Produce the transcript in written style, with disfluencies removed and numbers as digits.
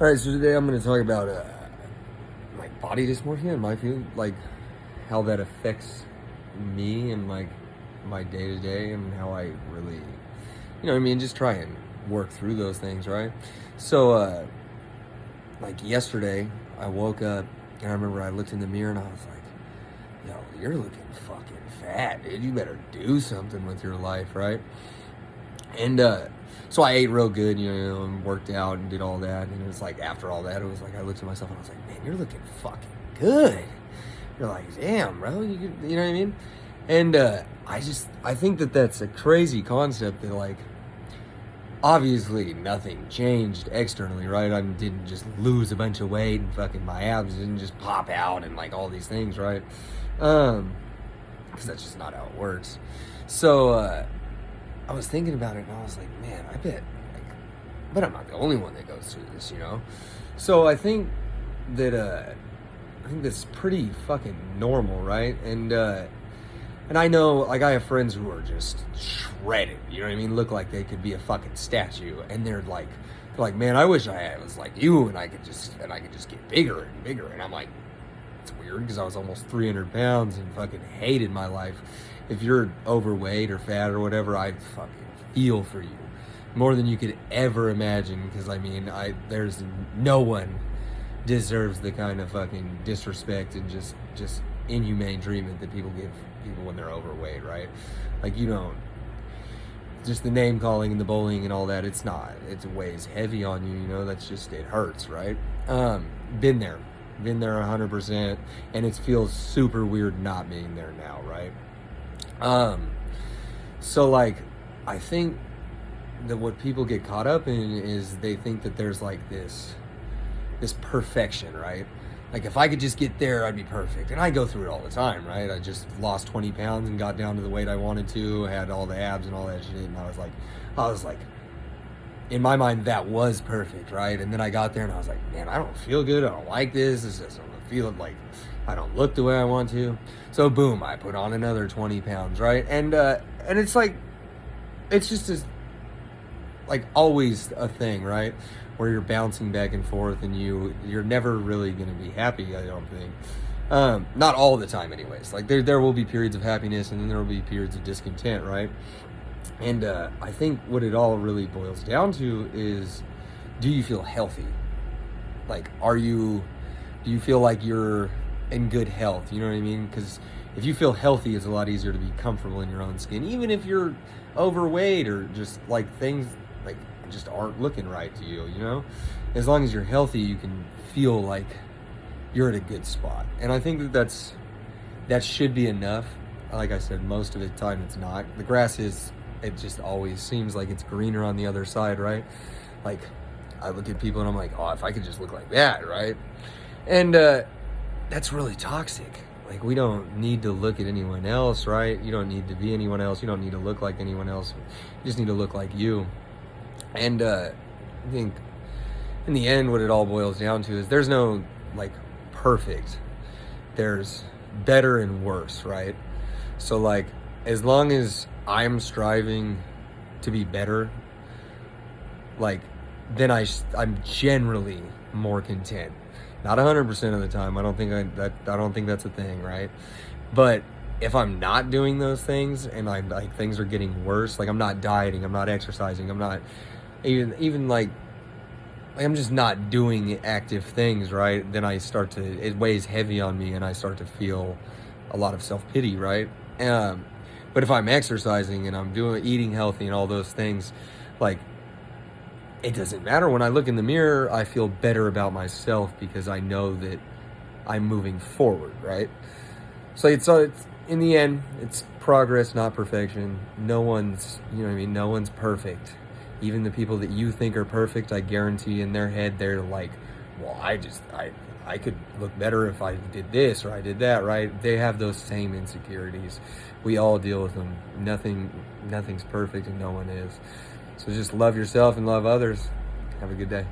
All right, so today I'm going to talk about like body dysmorphia and my feeling, like how that affects me and like my day to day and how I really, what I mean, just try and work through those things, right? So, like yesterday, I woke up and I remember I looked in the mirror and I was like, yo, you're looking fucking fat, dude. You better do something with your life, right? And so I ate real good, and worked out and did all that. And it was like, after all that, it was like, I looked at myself and I was like, man, you're looking fucking good. You're like, damn, bro, you know what I mean? And I think that that's a crazy concept that, like, obviously nothing changed externally, right? I didn't just lose a bunch of weight and fucking my abs didn't just pop out and like all these things, right? Because that's just not how it works. So, I was thinking about it and I was like, man, I bet I'm not the only one that goes through this, So I think that's pretty fucking normal, right? And I know, like, I have friends who are just shredded, you know what I mean? Look like they could be a fucking statue, and they're like, man, I wish I was like you, and I could just get bigger and bigger. And I'm like, it's weird because I was almost 300 pounds and fucking hated my life. If you're overweight or fat or whatever, I fucking feel for you more than you could ever imagine. Because I mean, there's no one deserves the kind of fucking disrespect and just inhumane treatment that people give people when they're overweight, right? Like, just the name calling and the bullying and all that. It weighs heavy on you. That's just, it hurts, right? Been there 100%, and it feels super weird not being there now, right? So like, I think that what people get caught up in is they think that there's like this perfection, right? Like, if I could just get there, I'd be perfect. And I go through it all the time, right? I just lost 20 pounds and got down to the weight I wanted to, had all the abs and all that shit. And I was like, in my mind, that was perfect, right? And then I got there and I was like, man, I don't feel good. I don't like this. This doesn't feel like, I don't look the way I want to. So boom, I put on another 20 pounds, right? And it's like, it's just as, like, always a thing, right? Where you're bouncing back and forth and you're never really going to be happy, I don't think. Not all the time anyways. Like, there will be periods of happiness and then there will be periods of discontent, right? And I think what it all really boils down to is, do you feel healthy? Like, do you feel like you're in good health? You know what I mean? Because if you feel healthy, it's a lot easier to be comfortable in your own skin, even if you're overweight or just like things like just aren't looking right to you, As long as you're healthy, you can feel like you're at a good spot. And I think that should be enough. Like I said, most of the time it's not. The grass it just always seems like it's greener on the other side, right? Like, I look at people and I'm like, oh, if I could just look like that, right? And that's really toxic. Like, we don't need to look at anyone else, right? You don't need to be anyone else. You don't need to look like anyone else. You just need to look like you. And I think in the end, what it all boils down to is there's no, like, perfect. There's better and worse, right? So, like, as long as I'm striving to be better, like, then I'm generally more content. Not 100% of the time. I don't think that's a thing, right? But if I'm not doing those things and I'm like, things are getting worse, like, I'm not dieting, I'm not exercising, I'm not even like I'm just not doing active things, right? Then it weighs heavy on me and I start to feel a lot of self-pity, right? But if I'm exercising and I'm eating healthy and all those things, like, it doesn't matter. When I look in the mirror, I feel better about myself because I know that I'm moving forward, right? So it's in the end, it's progress, not perfection. No one's, no one's perfect. Even the people that you think are perfect, I guarantee in their head, they're like, well, I could look better if I did this or I did that, right? They have those same insecurities. We all deal with them. Nothing's perfect and no one is. So just love yourself and love others. Have a good day.